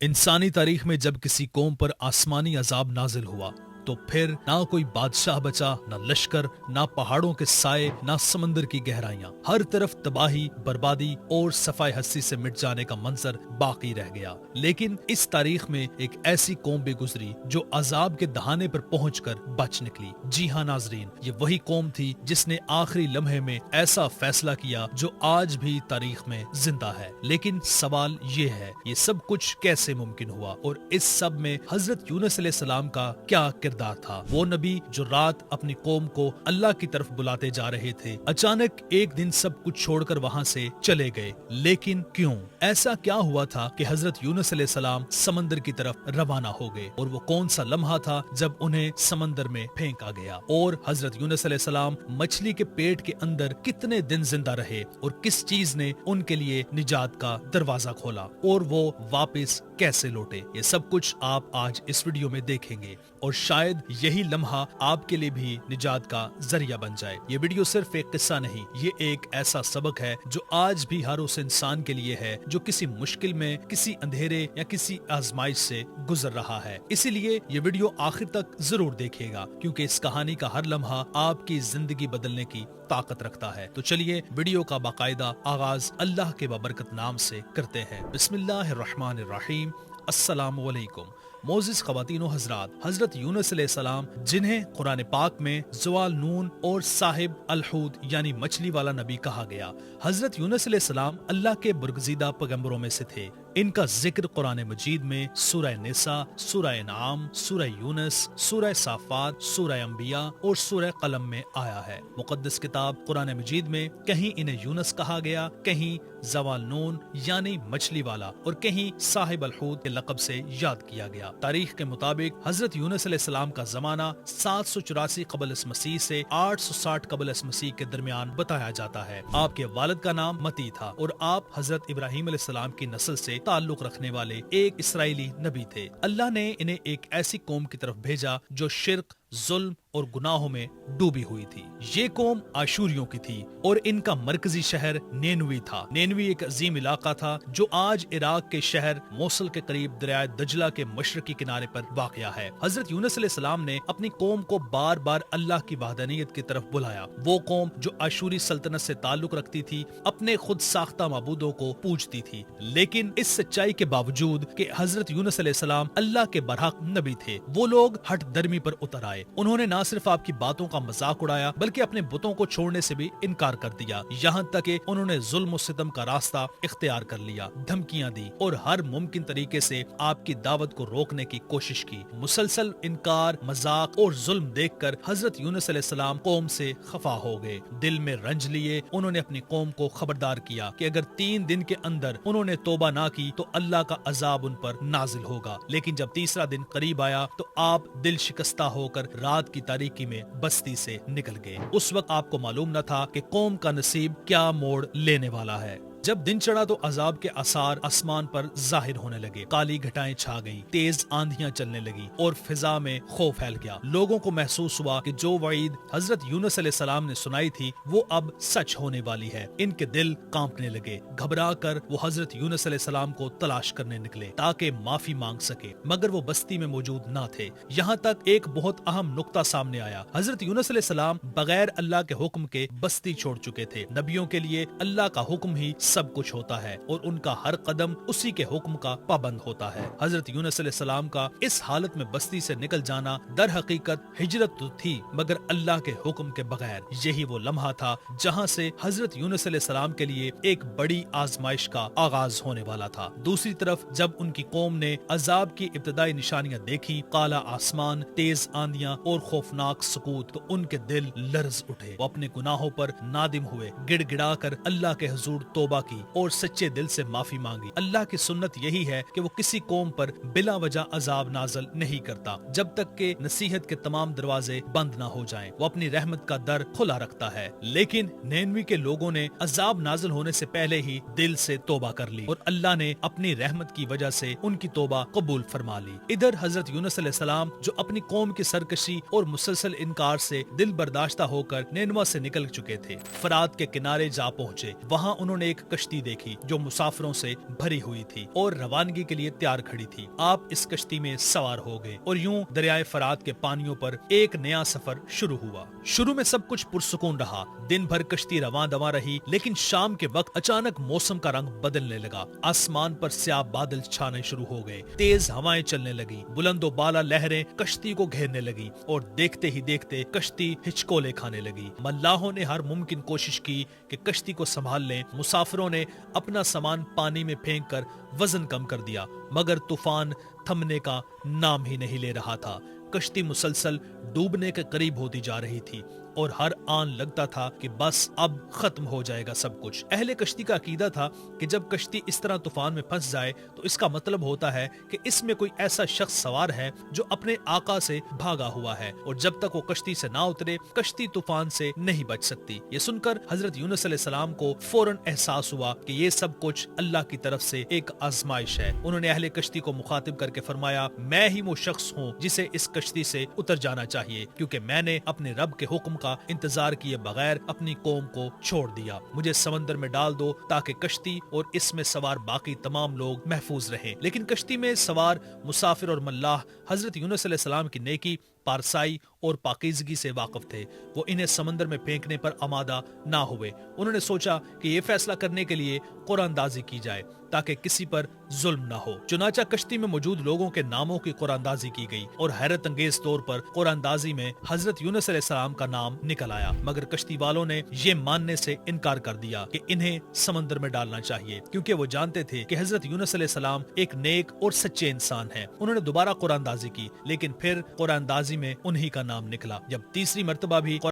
इंसानी तारीख में जब किसी कौम पर आसमानी अजाब नाजिल हुआ तो फिर ना कोई बादशाह बचा, ना लश्कर, ना पहाड़ों के साए, ना समंदर की गहराइयां। हर तरफ तबाही, बर्बादी और सफाई हस्ती से मिट जाने का मंजर बाकी रह गया। लेकिन इस तारीख में एक ऐसी कौम भी गुजरी जो अजाब के दहाने पर पहुंचकर बच निकली। जी हाँ नाजरीन, ये वही कौम थी जिसने आखिरी लम्हे में ऐसा फैसला किया जो आज भी तारीख में जिंदा है। लेकिन सवाल ये है, ये सब कुछ कैसे मुमकिन हुआ और इस सब में हजरत यूनुस अलैहिस्सलाम का क्या किरदार था? वो नबी जो रात अपनी कौम को अल्लाह की तरफ बुलाते जा रहे थे, अचानक एक दिन सब कुछ छोड़कर वहाँ से चले गए। लेकिन क्यों? ऐसा क्या हुआ था कि हजरत यूनुस अलैहिस्सलाम समंदर की तरफ रवाना हो गए? और वो कौन सा लम्हा था जब उन्हें समंदर में फेंका गया? और हजरत यूनुस अलैहिस्सलाम मछली के पेट के अंदर कितने दिन जिंदा रहे और किस चीज ने उनके लिए निजात का दरवाजा खोला और वो वापस कैसे लौटे? ये सब कुछ आप आज इस वीडियो में देखेंगे और शायद यही लम्हा आपके लिए भी निजात का जरिया बन जाए। ये वीडियो सिर्फ एक किस्सा नहीं, ये एक ऐसा सबक है जो आज भी हर उस इंसान के लिए है जो किसी मुश्किल में, किसी अंधेरे या किसी आजमाइश से गुजर रहा है। इसीलिए ये वीडियो आखिर तक जरूर देखिएगा, क्योंकि इस कहानी का हर लम्हा आपकी जिंदगी बदलने की ताकत रखता है। तो चलिए वीडियो का बाकायदा आगाज अल्लाह के बाबरकत नाम से करते हैं। बिस्मिल्लाहिर्रहमानिर्रहीम। अस्सलामु अलैकुम। मोजिस ख़वातीन व हज़रात, हजरत यूनुस अलैहिस्सलाम जिन्हें कुरान पाक में ज़वाल नून और साहिब अल-हूत यानी मछली वाला नबी कहा गया, हजरत यूनुस अलैहिस्सलाम अल्लाह के बरगज़ीदा पैगंबरों में से थे। इनका जिक्र कुरान मजीद में सूरह निसा, सूरह इनाम, सूरह यूनुस, सूरह साफात, सूरह अंबिया और सूरह कलम में आया है। मुक़द्दस किताब कुरान मजीद में कहीं इन्हें यूनुस कहा गया, कहीं ज़वाल नून यानी मछली वाला और कहीं साहिब अल-हूत के लक़ब से याद किया गया। तारीख के मुताबिक हजरत यूनुस अलैहिस्सलाम का जमाना 784 क़ब्ल मसीह से 860 क़ब्ल मसीह के दरमियान बताया जाता है। आपके वालिद का नाम मती था और आप हजरत इब्राहीम अलैहिस्सलाम की नस्ल से ताल्लुक रखने वाले एक इसराइली नबी थे। अल्लाह ने इन्हें एक ऐसी कौम की तरफ भेजा जो शिर्क, जुल्म और गुनाहों में डूबी हुई थी। ये कौम आशूरियों की थी और इनका मरकजी शहर नेनवी था। नेनवी एक अजीम इलाका था जो आज इराक के शहर मोसल के करीब दरिया दजला के मशरकी किनारे पर वाक़या है। हजरत यूनुस अलैहिस्सलाम ने अपनी कौम को बार बार अल्लाह की वहदानियत की तरफ बुलाया। वो कौम जो आशूरी सल्तनत से ताल्लुक रखती थी, अपने खुद साख्ता माबूदों को पूजती थी। लेकिन इस सच्चाई के बावजूद कि हजरत यूनुस अलैहिस्सलाम अल्लाह के बरहक नबी थे, वो लोग हट दर्मी पर उतर आए। उन्होंने न सिर्फ आपकी बातों का मजाक उड़ाया बल्कि अपने बुतों को छोड़ने से भी इनकार कर दिया। यहाँ तक कि उन्होंने जुल्म और सितम का रास्ता इख्तियार कर लिया, धमकियां दी और हर मुमकिन तरीके से आपकी दावत को रोकने की कोशिश की। मुसलसल इनकार, मजाक और जुल्म देखकर हजरत यूनुस अलैहिस्सलाम कौम से खफा हो गए। दिल में रंज लिए उन्होंने अपनी कौम को खबरदार किया कि अगर 3 दिन के अंदर उन्होंने तौबा ना की तो अल्लाह का अजाब उन पर नाजिल होगा। लेकिन जब तीसरा दिन करीब आया तो आप दिल शिकस्ता होकर रात की तारीकी में बस्ती से निकल गए। उस वक्त आपको मालूम न था कि कौम का नसीब क्या मोड़ लेने वाला है। जब दिन चढ़ा तो अजाब के आसार आसमान पर जाहिर होने लगे। काली घटाएं छा गईं, तेज आंधियां चलने लगी और फिजा में खौफ फैल गया। लोगों को महसूस हुआ कि जो वईद हजरत यूनुस अलैहिस्सलाम ने सुनाई थी वो अब सच होने वाली है। इनके दिल कांपने लगे। घबरा कर वो हजरत यूनुस अलैहिस्सलाम को तलाश करने निकले ताकि माफी मांग सके, मगर वो बस्ती में मौजूद न थे। यहाँ तक एक बहुत अहम नुक्ता सामने आया। हजरत यूनुस अलैहिस्सलाम बगैर अल्लाह के हुक्म के बस्ती छोड़ चुके थे। नबियों के लिए अल्लाह का हुक्म ही सब कुछ होता है और उनका हर कदम उसी के हुक्म का पाबंद होता है। हजरत यूनुस अलैहिस्सलाम का इस हालत में बस्ती से निकल जाना दर हकीकत हिजरत तो थी, मगर अल्लाह के हुक्म के बगैर। यही वो लम्हा था जहां से हजरत यूनुस अलैहिस्सलाम के लिए एक बड़ी आजमाइश का आगाज होने वाला था। दूसरी तरफ जब उनकी कौम ने अजाब की इब्तदाई निशानियां देखी, काला आसमान, तेज आंधियां और खौफनाक सुकूत, तो उनके दिल लर्ज उठे। वो अपने गुनाहों पर नादिम हुए, गिड़गिड़ा कर अल्लाह के हुजूर तौबा की और सच्चे दिल से माफी मांगी। अल्लाह की सुन्नत यही है कि वो किसी कौम पर बिला वजह अजाब नाजल नहीं करता जब तक के नसीहत के तमाम दरवाजे बंद ना हो जाएं। वो अपनी रहमत का दर खुला रखता है। लेकिन नेनवी के लोगों ने अजाब नाजल होने से पहले ही दिल से तौबा कर ली और अल्लाह ने अपनी रहमत की वजह से उनकी तौबा कबूल फरमा ली। इधर हजरत यूनुस अलैहिस्सलाम जो अपनी कौम की सरकशी और मुसलसल इनकार से दिल बर्दाश्ता होकर नेनवा से निकल चुके थे, फरात के किनारे जा पहुँचे। वहाँ उन्होंने एक कश्ती देखी जो मुसाफिरों से भरी हुई थी और रवानगी के लिए तैयार खड़ी थी। आप इस कश्ती में सवार हो गए और यूं दरियाए फरात के पानियों पर एक नया सफर शुरू हुआ। शुरू में सब कुछ पुरसुकून रहा, दिन भर कश्ती रवां दवा रही, लेकिन शाम के वक्त अचानक मौसम का रंग बदलने लगा। आसमान पर स्याह बादल छाने शुरू हो गए, तेज हवाएं चलने लगी, बुलंदो बाला लहरें कश्ती को घेरने लगी और देखते ही देखते कश्ती हिचकोले खाने लगी। मल्लाहों ने हर मुमकिन कोशिश की कि कश्ती को संभाल लें। मुसाफिरों ने अपना सामान पानी में फेंक कर वजन कम कर दिया, मगर तूफान थमने का नाम ही नहीं ले रहा था। कश्ती मुसलसल डूबने के करीब होती जा रही थी और हर आन लगता था कि बस अब खत्म हो जाएगा सब कुछ। अहले कश्ती का अकीदा था कि जब कश्ती इस तरह तूफान में फंस जाए तो इसका मतलब होता है कि इसमें कोई ऐसा शख्स सवार है जो अपने आका से भागा हुआ है और जब तक वो कश्ती से ना उतरे कश्ती तूफान से नहीं बच सकती। ये सुनकर हजरत यूनुस अलैहिस्सलाम को फौरन एहसास हुआ कि ये सब कुछ अल्लाह की तरफ से एक आजमाइश है। उन्होंने अहले कश्ती को मुखातिब करके फरमाया, मैं ही वो शख्स हूँ जिसे इस कश्ती से उतर जाना चाहिए, क्योंकि मैंने अपने रब के हुक्म का इंतजार किए बगैर अपनी कौम को छोड़ दिया। मुझे समंदर में डाल दो ताकि कश्ती और इसमें सवार बाकी तमाम लोग महफूज रहें। लेकिन कश्ती में सवार मुसाफिर और मल्लाह हजरत यूनुस अलैहिस्सलाम की नेकी, पारसाई और पाकीज़गी से वाकिफ थे। वो इन्हें समंदर में फेंकने पर आमादा ना हुए। उन्होंने सोचा कि ये फैसला करने के लिए कुरानदाजी की जाए ताकि किसी पर जुल्म ना हो। चुनाचा कश्ती में मौजूद लोगों के नामों की कुरानदाजी की गई और हैरत अंगेज तौर पर कुरानदाजी में हजरत यूनुस अलैहिस्सलाम का नाम निकल आया, मगर कश्ती वालों ने ये मानने से इनकार कर दिया कि इन्हें समंदर में डालना चाहिए, क्योंकि वो जानते थे कि हजरत यूनुस अलैहिस्सलाम एक नेक और सच्चे इंसान हैं। उन्होंने दोबारा कुरानदाजी की, लेकिन फिर कुरानदाजी में उन्हीं का नाम निकला। जब तीसरी मर्तबा भी